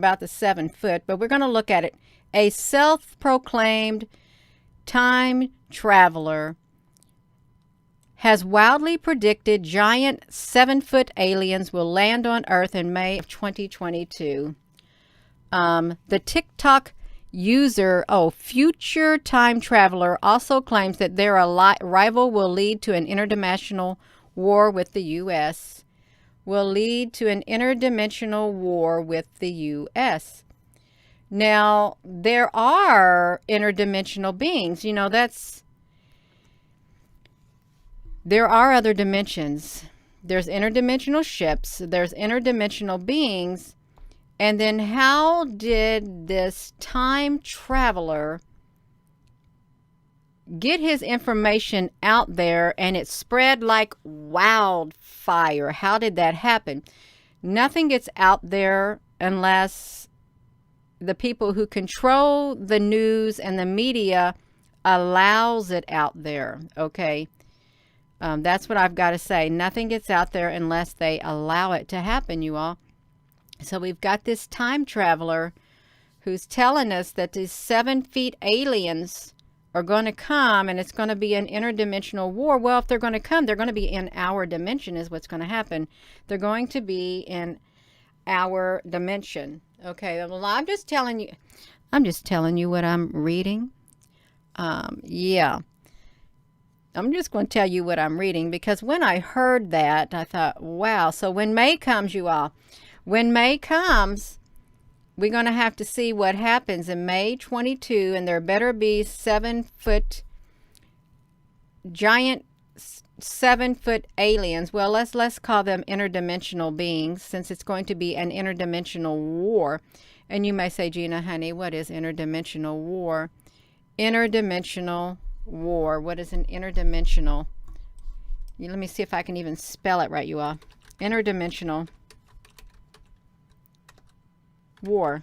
about the 7 foot, but we're going to look at it. A self-proclaimed time traveler has wildly predicted giant 7-foot aliens will land on Earth in May of 2022. The TikTok user, future time traveler, also claims that their arrival will lead to an interdimensional war with the U.S. Will lead to an interdimensional war with the U.S. Now, there are interdimensional beings. You know, there are other dimensions. There's interdimensional ships. There's interdimensional beings. And then how did this time traveler get his information out there and it spread like wildfire? How did that happen? Nothing gets out there unless the people who control the news and the media allows it out there. Okay. That's what I've got to say. Nothing gets out there unless they allow it to happen, you all. So we've got this time traveler who's telling us that these 7-foot aliens are going to come and it's going to be an interdimensional war. Well, if they're going to come, they're going to be in our dimension is what's going to happen. They're going to be in our dimension. Okay, well, I'm just telling you what I'm reading. Yeah. I'm just going to tell you what I'm reading, because when I heard that, I thought, wow. So when May comes, you all, when May comes, we're going to have to see what happens in May 22, and there better be 7-foot, giant 7-foot aliens. Well, let's call them interdimensional beings, since it's going to be an interdimensional war. And you may say, Gina, honey, what is interdimensional war? Interdimensional war. What is an interdimensional? Let me see if I can even spell it right, you all. Interdimensional war.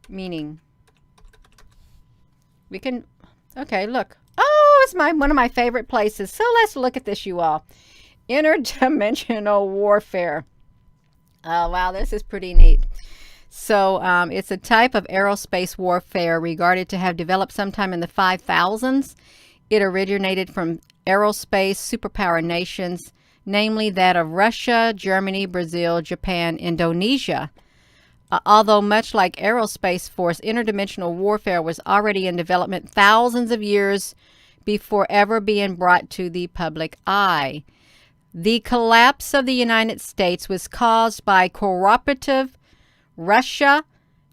Meaning, we can, okay, look. Oh, it's one of my favorite places. So let's look at this, you all. Interdimensional warfare. Oh, wow, this is pretty neat. So it's a type of aerospace warfare regarded to have developed sometime in the 5000s. It originated from aerospace superpower nations, namely that of Russia, Germany, Brazil, Japan, Indonesia. Although much like aerospace force, interdimensional warfare was already in development thousands of years before ever being brought to the public eye. The collapse of the United States was caused by cooperative Russia,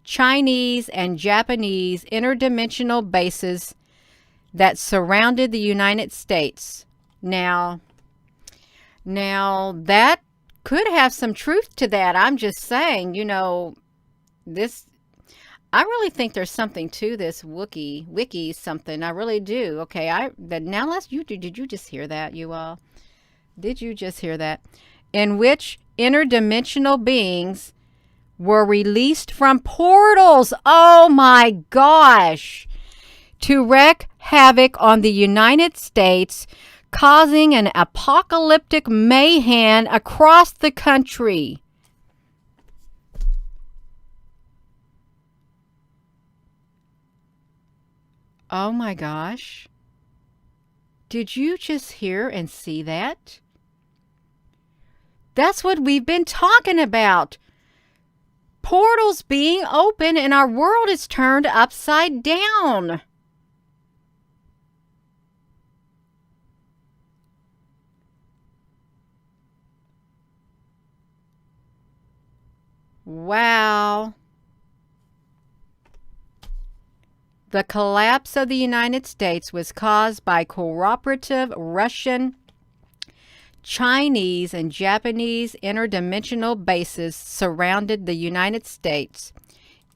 Chinese, and Japanese interdimensional bases that surrounded the United States. Now that could have some truth to that. I'm just saying, you know, I really think there's something to this wiki something. I really do. Okay, did you just hear that, you all? Did you just hear that? In which interdimensional beings were released from portals, oh my gosh, to wreak havoc on the United States, causing an apocalyptic mayhem across the country. Oh my gosh. Did you just hear and see that? That's what we've been talking about. Portals being open and our world is turned upside down. Wow. The collapse of the United States was caused by cooperative Russian, Chinese, and Japanese interdimensional bases surrounded the United States,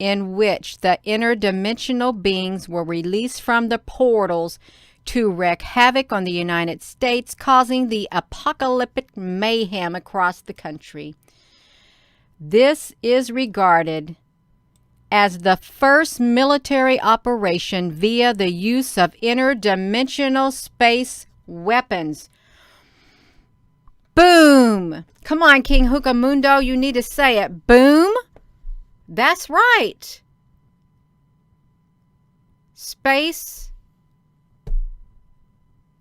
in which the interdimensional beings were released from the portals to wreak havoc on the United States, causing the apocalyptic mayhem across the country. This is regarded as the first military operation via the use of interdimensional space weapons. Boom! Come on, King Hookamundo, you need to say it. Boom! That's right. Space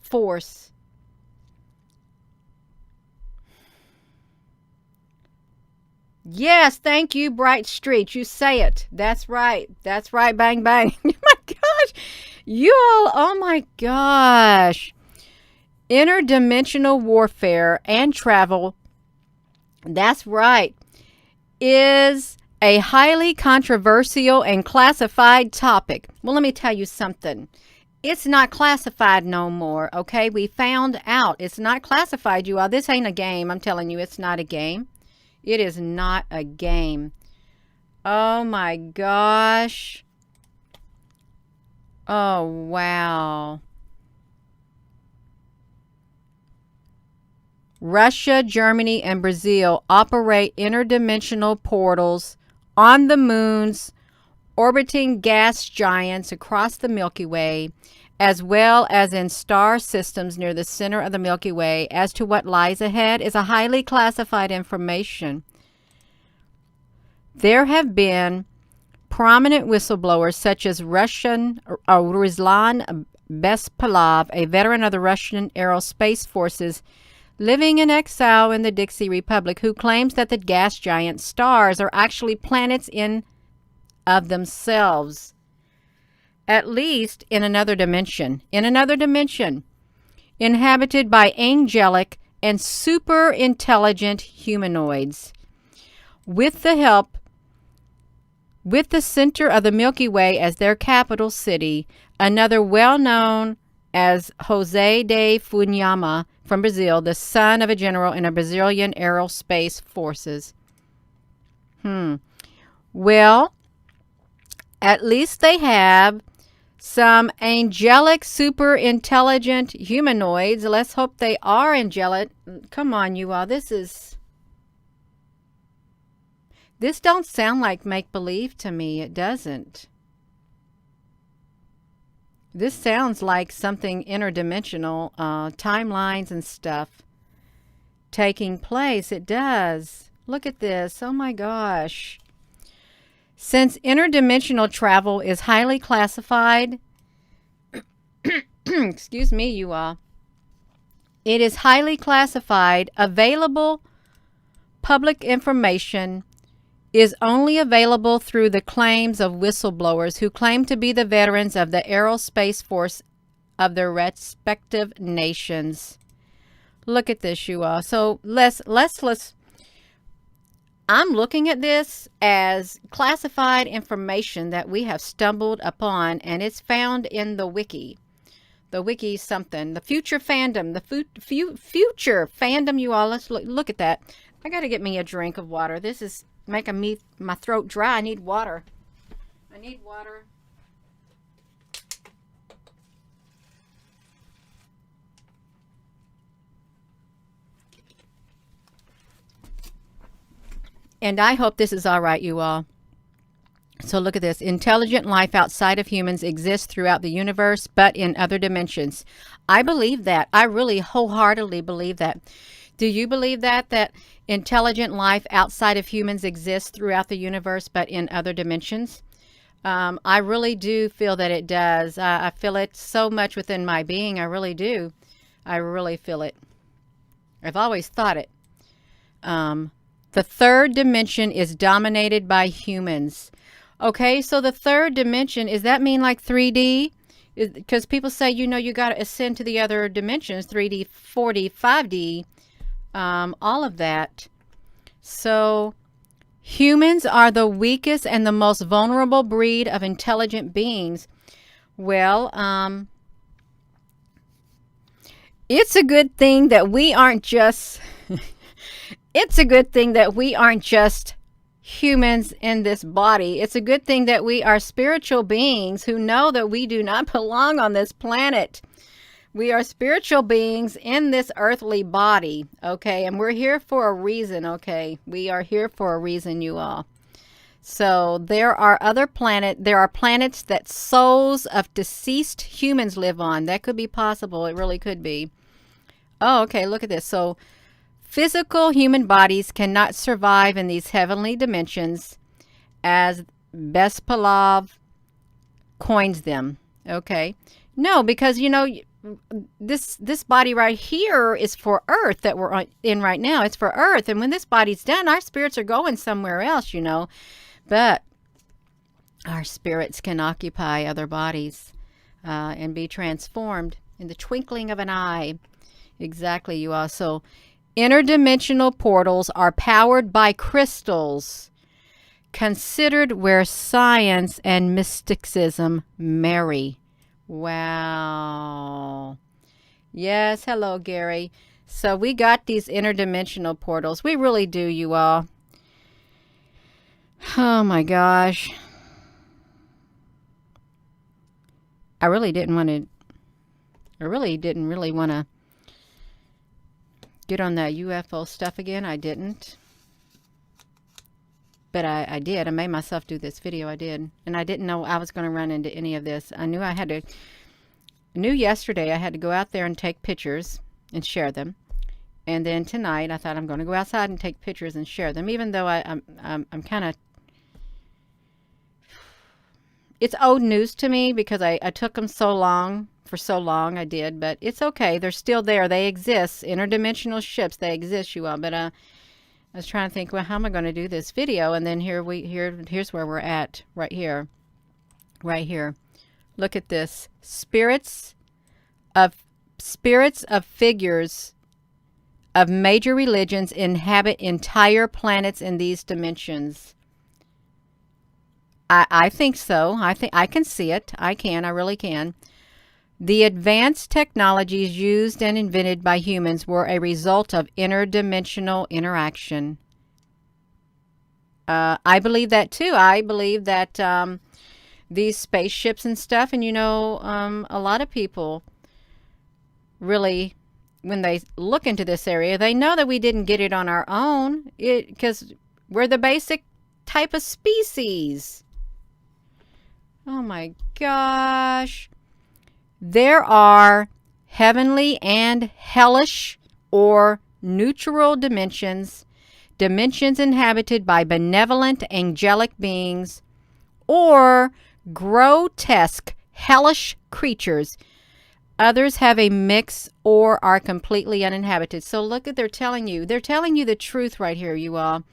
Force. Yes, thank you, Bright Street. You say it. That's right. That's right. Bang, bang. Oh my gosh. You all, oh my gosh. Interdimensional warfare and travel. That's right. Is a highly controversial and classified topic. Well, let me tell you something. It's not classified no more, okay? We found out it's not classified, you all. This ain't a game. I'm telling you, it's not a game. It is not a game. Oh my gosh. Oh, wow. Russia, Germany, and Brazil operate interdimensional portals on the moons, orbiting gas giants across the Milky Way, as well as in star systems near the center of the Milky Way. As to what lies ahead is a highly classified information. There have been prominent whistleblowers such as Ruslan Bespalov, a veteran of the Russian Aerospace Forces, living in exile in the Dixie Republic, who claims that the gas giant stars are actually planets in of themselves, at least in another dimension. In another dimension, inhabited by angelic and super intelligent humanoids. With the center of the Milky Way as their capital city, another well-known as Jose de Funyama from Brazil, the son of a general in a Brazilian aerospace forces. Well, at least they have some angelic, super intelligent humanoids. Let's hope they are angelic. Come on, you all. This don't sound like make-believe to me. It doesn't. This sounds like something interdimensional, timelines and stuff taking place. It does. Look at this. Oh my gosh. Since interdimensional travel is highly classified, excuse me, you all, it is highly classified, available public information is only available through the claims of whistleblowers who claim to be the veterans of the aerospace force of their respective nations. Look at this, you all. So let's I'm looking at this as classified information that we have stumbled upon, and it's found in the wiki. The wiki something. The future fandom. The future fandom, you all. Let's look at that. I got to get me a drink of water. This is making my throat dry. I need water. I need water. And I hope this is all right, you all. So look at this. Intelligent life outside of humans exists throughout the universe, but in other dimensions. I believe that. I really wholeheartedly believe that. Do you believe that intelligent life outside of humans exists throughout the universe, but in other dimensions? I really do feel that it does. I feel it so much within my being. I really do. I really feel it. I've always thought it. The third dimension is dominated by humans. Okay, so the third dimension, does that mean like 3D? Because people say, you got to ascend to the other dimensions, 3D, 4D, 5D, all of that. So humans are the weakest and the most vulnerable breed of intelligent beings. Well, it's a good thing that we aren't just... It's a good thing that we aren't just humans in this body. It's a good thing that we are spiritual beings who know that we do not belong on this planet. We are spiritual beings in this earthly body, okay? And we're here for a reason, okay? We are here for a reason, you all. So there are planets that souls of deceased humans live on. That could be possible. It really could be. Oh, okay, look at this. So physical human bodies cannot survive in these heavenly dimensions, as Bespalov coins them. Okay. No, because this body right here is for Earth that we're in right now. It's for Earth, and when this body's done, our spirits are going somewhere else. But our spirits can occupy other bodies and be transformed in the twinkling of an eye. Exactly, you all. So interdimensional portals are powered by crystals, considered where science and mysticism marry. Wow. Yes, hello, Gary. So we got these interdimensional portals. We really do, you all. Oh my gosh. I really didn't really want to get on that UFO stuff again. I didn't. But I did. I made myself do this video. I did. And I didn't know I was going to run into any of this. I knew yesterday I had to go out there and take pictures and share them. And then tonight I thought I'm going to go outside and take pictures and share them. Even though I'm kind of... It's old news to me because I took them for so long. I did. But it's okay. They're still there. They exist. Interdimensional ships. They exist, you all. But I was trying to think, well, how am I going to do this video? And then here's where we're at, right here. Look at this. Spirits of figures of major religions inhabit entire planets in these dimensions. I think so. I think I can see it. I really can. The advanced technologies used and invented by humans were a result of interdimensional interaction. I believe that too. I believe that these spaceships and stuff, and a lot of people really, when they look into this area, they know that we didn't get it on our own, because we're the basic type of species. Oh my gosh. There are heavenly and hellish or neutral dimensions inhabited by benevolent angelic beings, or grotesque hellish creatures. Others have a mix or are completely uninhabited. So look at, they're telling you the truth right here, you all.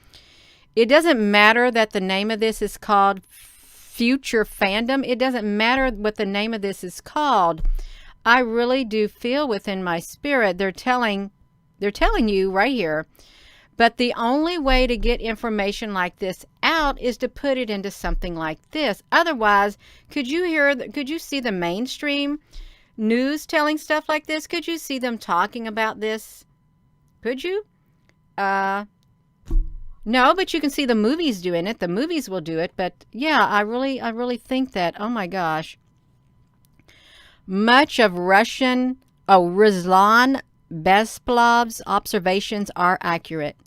It doesn't matter that the name of this is called future fandom. It doesn't matter what the name of this is called. I really do feel within my spirit they're telling you right here. But the only way to get information like this out is to put it into something like this. Otherwise, could you see the mainstream news telling stuff like this? Could you see them talking about this? Could you? No, but you can see the movies doing it. The movies will do it. But yeah, I really think that, oh my gosh. Much of Ruslan Bespalov's observations are accurate.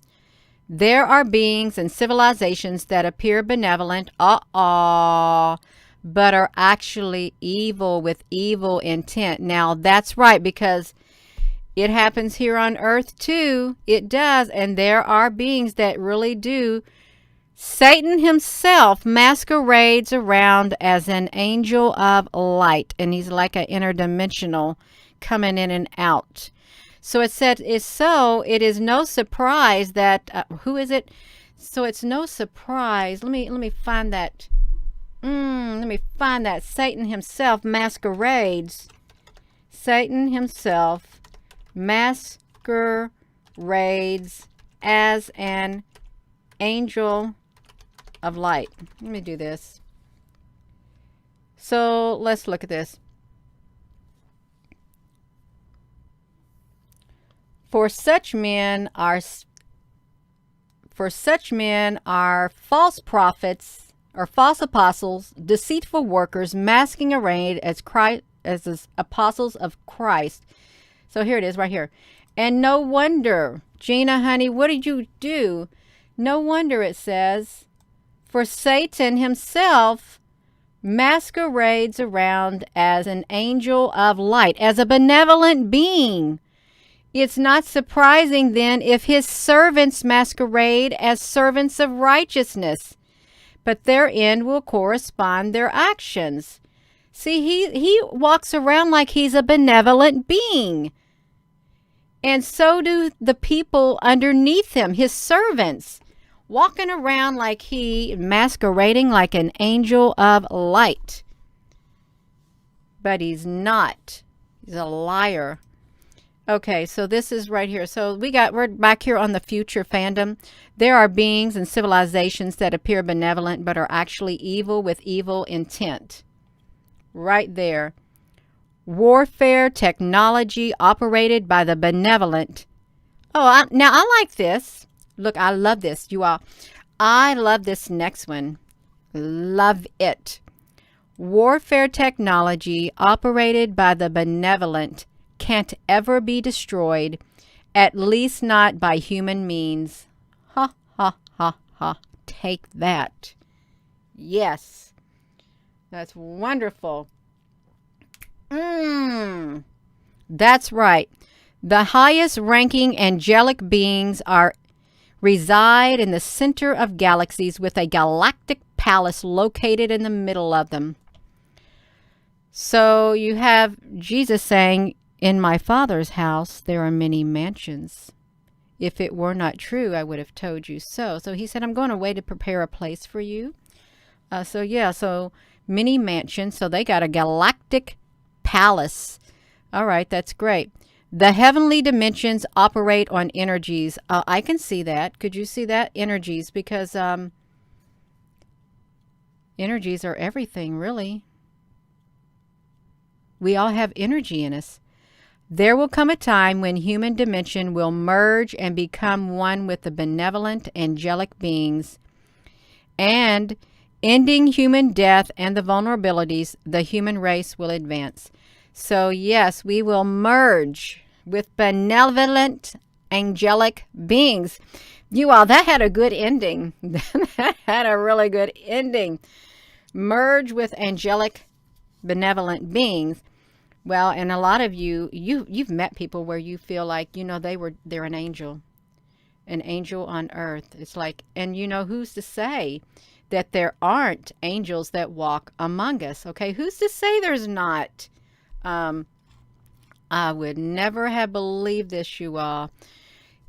There are beings and civilizations that appear benevolent, but are actually evil with evil intent. Now, that's right, because it happens here on Earth too. It does. And there are beings that really do. Satan himself masquerades around as an angel of light. And he's like an interdimensional coming in and out. So it said, it is no surprise that, who is it? So it's no surprise. Let me find that. Let me find that. Satan himself masquerades. Satan himself masquerades as an angel of light. Let me do this. So let's look at this. For such men are false prophets or false apostles, deceitful workers, masking arrayed as apostles of Christ. So here it is right here. And no wonder, Gina, honey, what did you do? No wonder, it says, for Satan himself masquerades around as an angel of light, as a benevolent being. It's not surprising then if his servants masquerade as servants of righteousness, but their end will correspond their actions. See, he walks around like he's a benevolent being. And so do the people underneath him, his servants, walking around like he, masquerading like an angel of light. But he's not. He's a liar. Okay, so this is right here. So we're back here on the future fandom. There are beings and civilizations that appear benevolent but are actually evil with evil intent. Right there. Warfare technology operated by the benevolent. Oh, now I like this. Look, I love this, you all. I love this next one. Love it. Warfare technology operated by the benevolent can't ever be destroyed, at least not by human means. Ha, ha, ha, ha. Take that. Yes. That's wonderful. That's right. The highest ranking angelic beings reside in the center of galaxies with a galactic palace located in the middle of them. So you have Jesus saying, "In my Father's house there are many mansions. If it were not true, I would have told you so." So he said, "I'm going away to prepare a place for you." So many mansions. So they got a galactic palace. All right, that's great. The heavenly dimensions operate on energies. I can see that. Could you see that? Energies, because energies are everything, really. We all have energy in us. There will come a time when human dimension will merge and become one with the benevolent angelic beings, and ending human death and the vulnerabilities, the human race will advance. So yes, we will merge with benevolent angelic beings. You all, that had a good ending. That had a really good ending. Merge with angelic benevolent beings. Well, and a lot of you've met people where you feel like, they're an angel on earth. It's like, and who's to say that there aren't angels that walk among us? Okay, who's to say there's not? I would never have believed this, you all.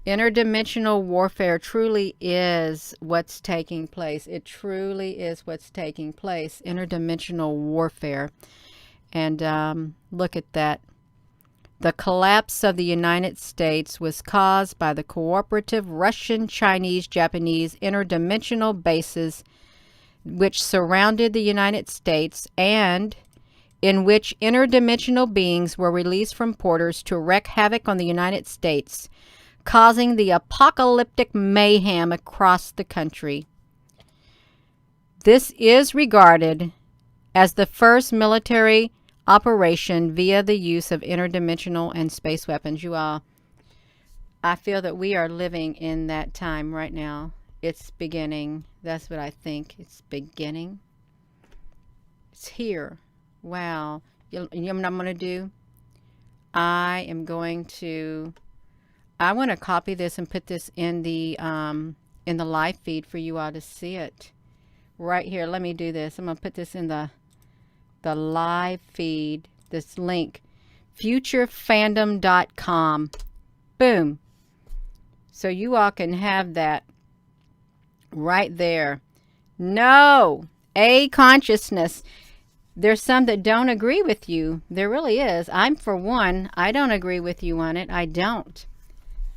Interdimensional warfare truly is what's taking place. It truly is what's taking place. Interdimensional warfare. And look at that. The collapse of the United States was caused by the cooperative Russian, Chinese, Japanese interdimensional bases which surrounded the United States, and in which interdimensional beings were released from portals to wreak havoc on the United States, causing the apocalyptic mayhem across the country. This is regarded as the first military operation via the use of interdimensional and space weapons. You all, I feel that we are living in that time right now. It's beginning. That's what I think. It's beginning. It's here. Wow. You know what I'm going to do? I want to copy this and put this in the live feed for you all to see it. Right here. Let me do this. I'm going to put this in the live feed. This link. futurefandom.com. Boom. So you all can have that right there. No. A consciousness. There's some that don't agree with you. There really is. I'm for one. I don't agree with you on it. I don't.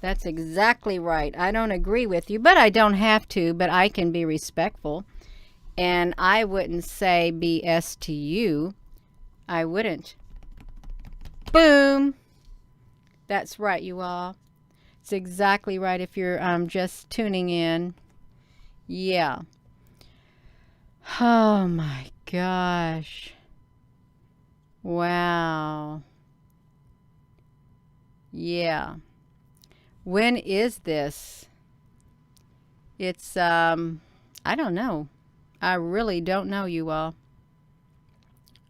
That's exactly right. I don't agree with you, but I don't have to, but I can be respectful. And I wouldn't say BS to you. I wouldn't. Boom. That's right, you all. It's exactly right if you're just tuning in. Yeah. Oh my gosh. Wow. Yeah. When is this? It's I don't know. I really don't know, you all.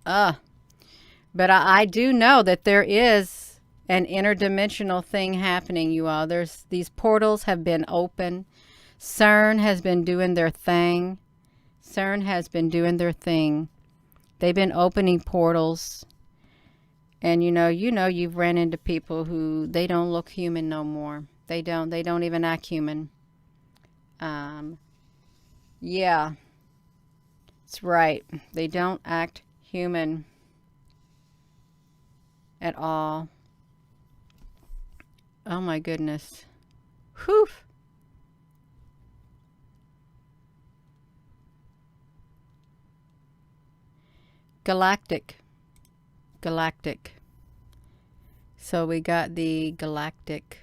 But I do know that there is an interdimensional thing happening, you all. These portals have been open. CERN has been doing their thing. CERN has been doing their thing. They've been opening portals. And you've ran into people who they don't look human no more. They don't even act human. Um, yeah, that's right. They don't act human at all. Oh my goodness. Whew. Galactic. Galactic. So we got the galactic.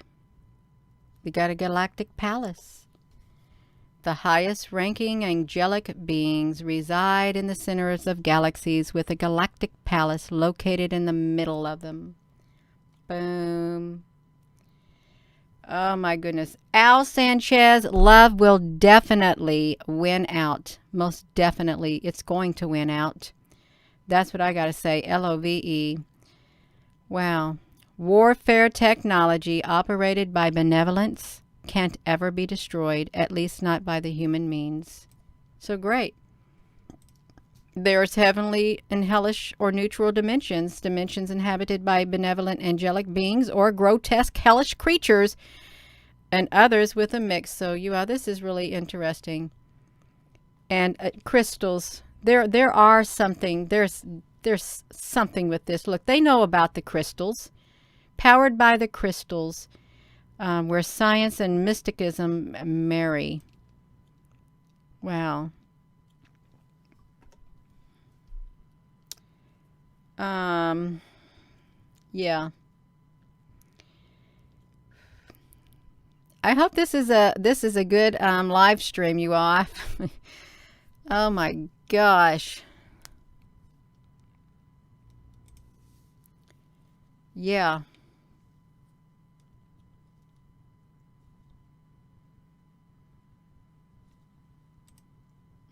We got a galactic palace. The highest ranking angelic beings reside in the centers of galaxies with a galactic palace located in the middle of them. Boom. Oh my goodness. Al Sanchez, love will definitely win out. Most definitely. It's going to win out. That's what I got to say. LOVE. Wow. Warfare technology operated by benevolence can't ever be destroyed, at least not by the human means. So great. There's heavenly and hellish or neutral dimensions, dimensions inhabited by benevolent angelic beings or grotesque hellish creatures, and others with a mix. So this is really interesting. And crystals. There are something. There's something with this. Look, they know about the crystals. Powered by the crystals, where science and mysticism marry. Wow. Yeah. I hope this is a good live stream, you all. Oh my gosh. Yeah.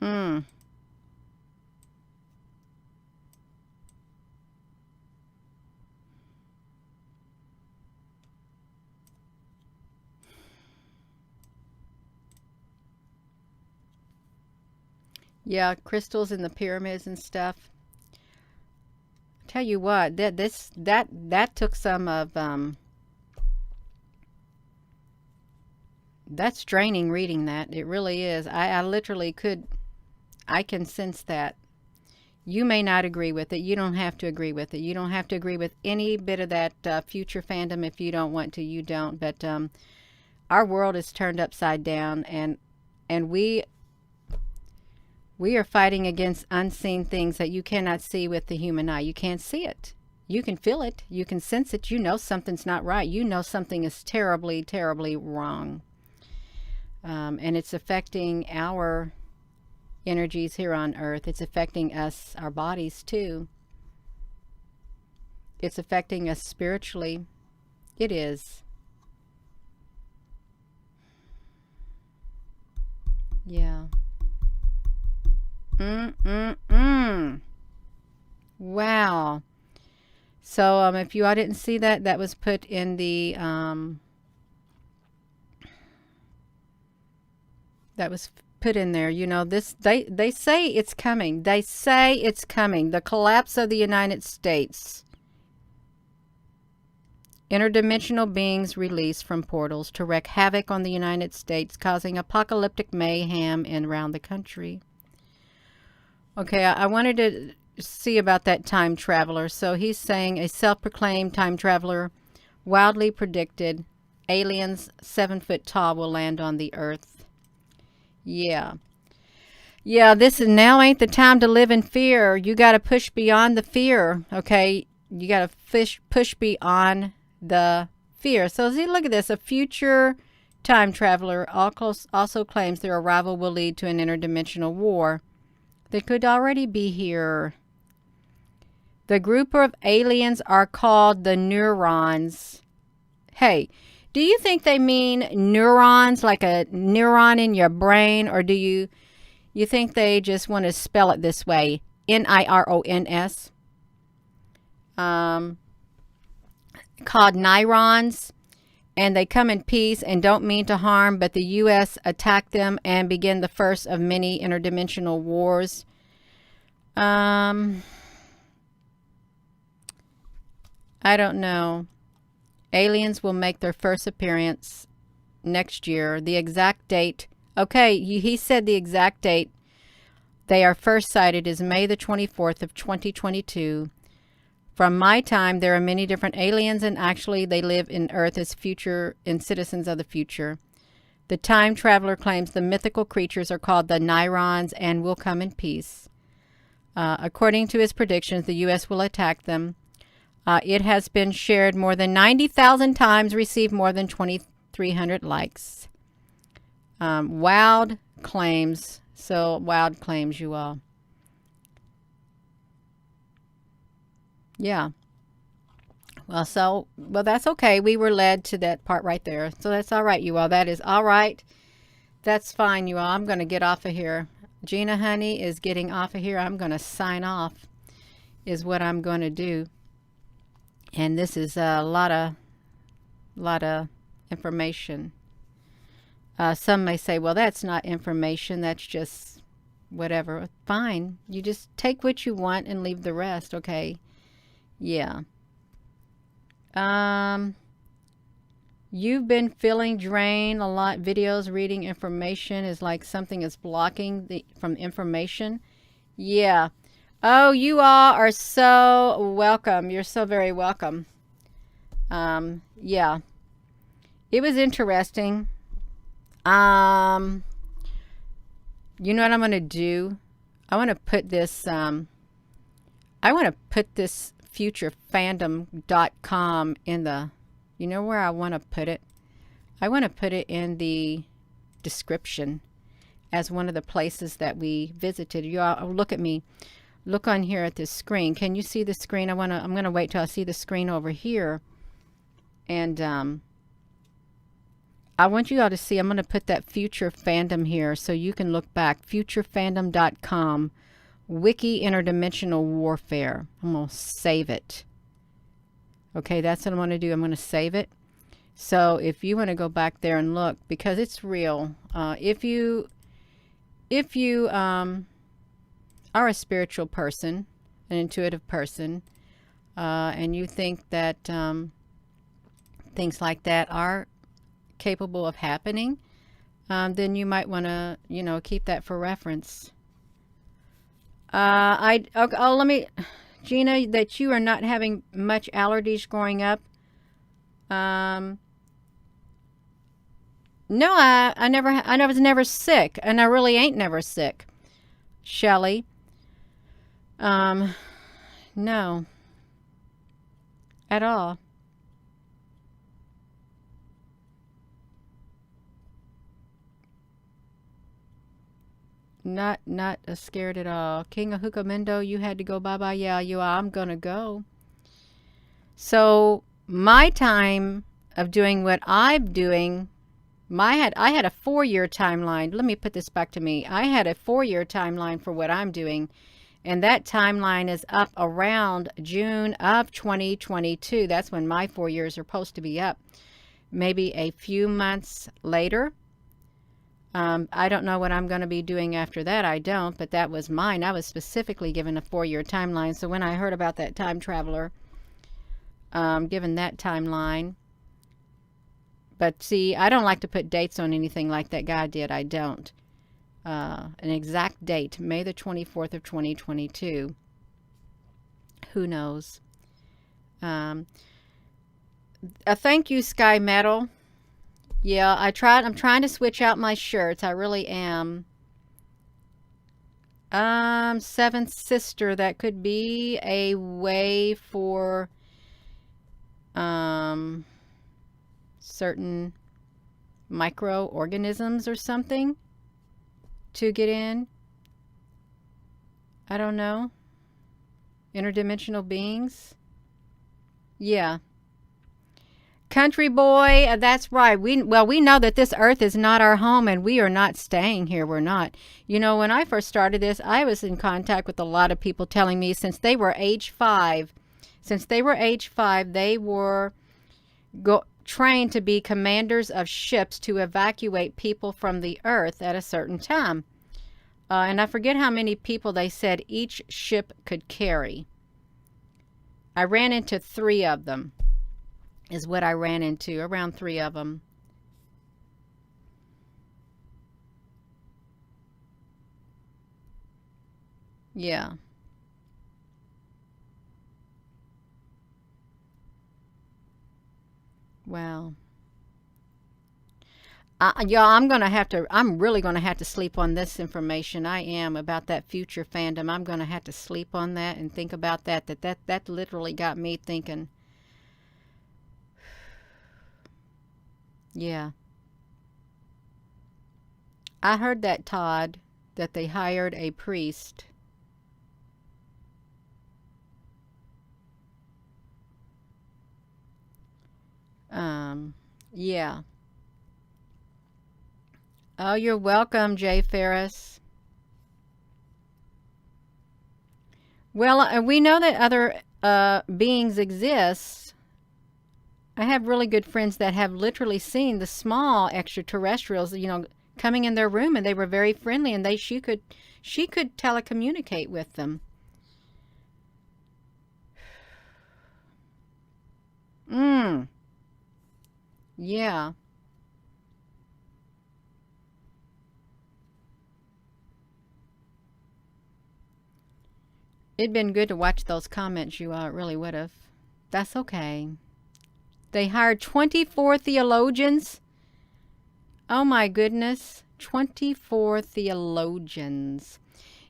Mm. Yeah, crystals in the pyramids and stuff. Tell you what, that took some of that's draining reading that. It really is. I literally I can sense that. You may not agree with it. You don't have to agree with it. You don't have to agree with any bit of that future fandom if you don't want to. You don't. But our world is turned upside down, and we are fighting against unseen things that you cannot see with the human eye. You can't see it. You can feel it. You can sense it. You know something's not right. You know something is terribly, terribly wrong. And it's affecting our energies here on earth. It's affecting us, our bodies too. It's affecting us spiritually. It is. Yeah. Wow. So if you all didn't see that, that was put in the that was put in there. This they say it's coming. They say it's coming. The collapse of the United States. Interdimensional beings released from portals to wreak havoc on the United States, causing apocalyptic mayhem around the country. Okay, I wanted to see about that time traveler. So he's saying a self-proclaimed time traveler wildly predicted aliens 7 foot tall will land on the earth. Yeah. Yeah, this is now ain't the time to live in fear. You got to push beyond the fear, okay? You got to push beyond the fear. So see, look at this. A future time traveler also claims their arrival will lead to an interdimensional war that could already be here. The group of aliens are called the neurons. Hey, do you think they mean neurons, like a neuron in your brain, or do you think they just want to spell it this way? Nirons. Called neurons. and they come in peace and don't mean to harm, but the U.S. attacked them and begin the first of many interdimensional wars. I don't know. Aliens will make their first appearance next year. The exact date. Okay, he said the exact date they are first sighted is May the 24th of 2022. From my time, there are many different aliens, and actually they live in Earth as future and citizens of the future. The time traveler claims the mythical creatures are called the Nyrons and will come in peace. According to his predictions, the U.S. will attack them. It has been shared more than 90,000 times, received more than 2,300 likes. Wild claims. So, wild claims, you all. Yeah. Well, that's okay. We were led to that part right there. So that's all right, you all. That is all right. That's fine, you all. I'm going to get off of here. Gina, honey, is getting off of here. I'm going to sign off, is what I'm going to do. And this is a lot of information. Some may say, well, that's not information. That's just whatever. Fine. You just take what you want and leave the rest, okay? Yeah. You've been feeling drained a lot. Videos, reading information is like something is blocking from information. Yeah. Oh, you all are so welcome. You're so very welcome. Yeah. It was interesting. You know what I'm going to do? I want to put this, futurefandom.com in the, you know where I want to put it? I want to put it in the description as one of the places that we visited. You all look at me. Look on here at this screen. Can you see the screen? I'm going to wait till I see the screen over here. And I want you all to see, I'm going to put that future fandom here so you can look back. Futurefandom.com, Wiki Interdimensional Warfare. I'm going to save it. Okay, that's what I'm going to do. I'm going to save it. So if you want to go back there and look, because it's real. If you are a spiritual person, an intuitive person, and you think that things like that are capable of happening, then you might want to, keep that for reference. Let me, Gina, that you are not having much allergies growing up. No, I was never sick, and I really ain't never sick. Shelley. No. At all. Not scared at all. King of Hukamendo, you had to go bye-bye. Yeah, I'm gonna go. So my time of doing what I'm doing, I had a 4-year timeline. Let me put this back to me. I had a 4-year timeline for what I'm doing, and that timeline is up around June of 2022. That's when my 4 years are supposed to be up. Maybe a few months later. I don't know what I'm going to be doing after that. I don't, but that was mine. I was specifically given a 4-year timeline. So when I heard about that time traveler, given that timeline, but see, I don't like to put dates on anything like that guy did. I don't. An exact date, May the 24th of 2022. Who knows? A thank you, Sky Metal. Yeah, I'm trying to switch out my shirts. I really am. Seventh Sister, that could be a way for certain microorganisms or something to get in. I don't know. Interdimensional beings. Yeah. Country boy, that's right. We know that this earth is not our home, and we are not staying here. We're not. When I first started this, I was in contact with a lot of people telling me since they were age 5, they were trained to be commanders of ships to evacuate people from the earth at a certain time. And I forget how many people they said each ship could carry. I ran into 3 of them, is what I ran into, around 3 of them. Yeah. Wow. Y'all, I'm really gonna have to sleep on this information. I am about that future fandom. I'm gonna have to sleep on that and think about that. That literally got me thinking. Yeah. I heard that, Todd, that they hired a priest. Yeah. Oh, you're welcome, Jay Ferris. Well, we know that other beings exist. I have really good friends that have literally seen the small extraterrestrials, coming in their room, and they were very friendly, and she could telecommunicate with them. Mm, yeah. It'd been good to watch those comments. You really would have. That's okay. They hired 24 theologians. Oh my goodness. 24 theologians.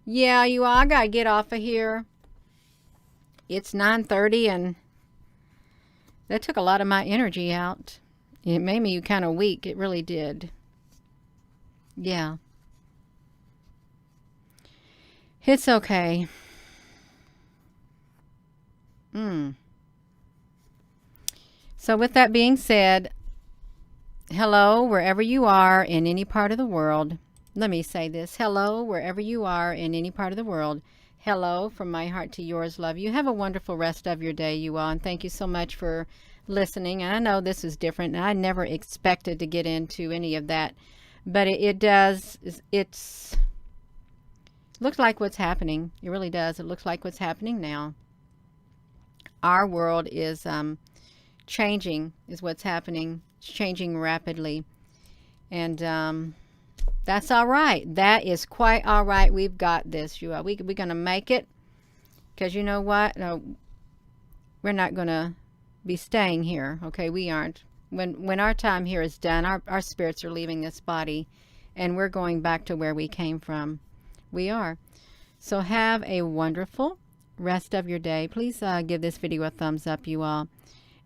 Yeah, I gotta get off of here. It's 9:30 and that took a lot of my energy out. It made me kind of weak. It really did. Yeah. It's okay. So with that being said, hello wherever you are in any part of the world. Let me say this. Hello wherever you are in any part of the world. Hello from my heart to yours. Love you. Have a wonderful rest of your day, you all. And thank you so much for listening. And I know this is different. And I never expected to get into any of that. But it does. It's looks like what's happening. It really does. It looks like what's happening now. Our world is changing, is what's happening. It's changing rapidly. And that's all right. That is quite all right. We've got this. We're going to make it. Because you know what? No, we're not going to be staying here. Okay, we aren't. When our time here is done, our spirits are leaving this body. And we're going back to where we came from. We are. So have a wonderful rest of your day. Please give this video a thumbs up, you all.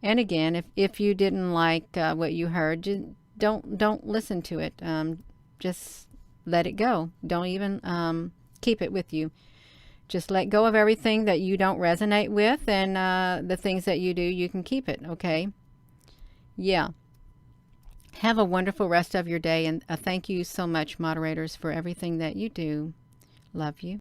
And again, if you didn't like what you heard, just don't listen to it. Just let it go. Don't even keep it with you. Just let go of everything that you don't resonate with, and the things that you do, you can keep it. Okay? Yeah. Have a wonderful rest of your day, and thank you so much, moderators, for everything that you do. Love you.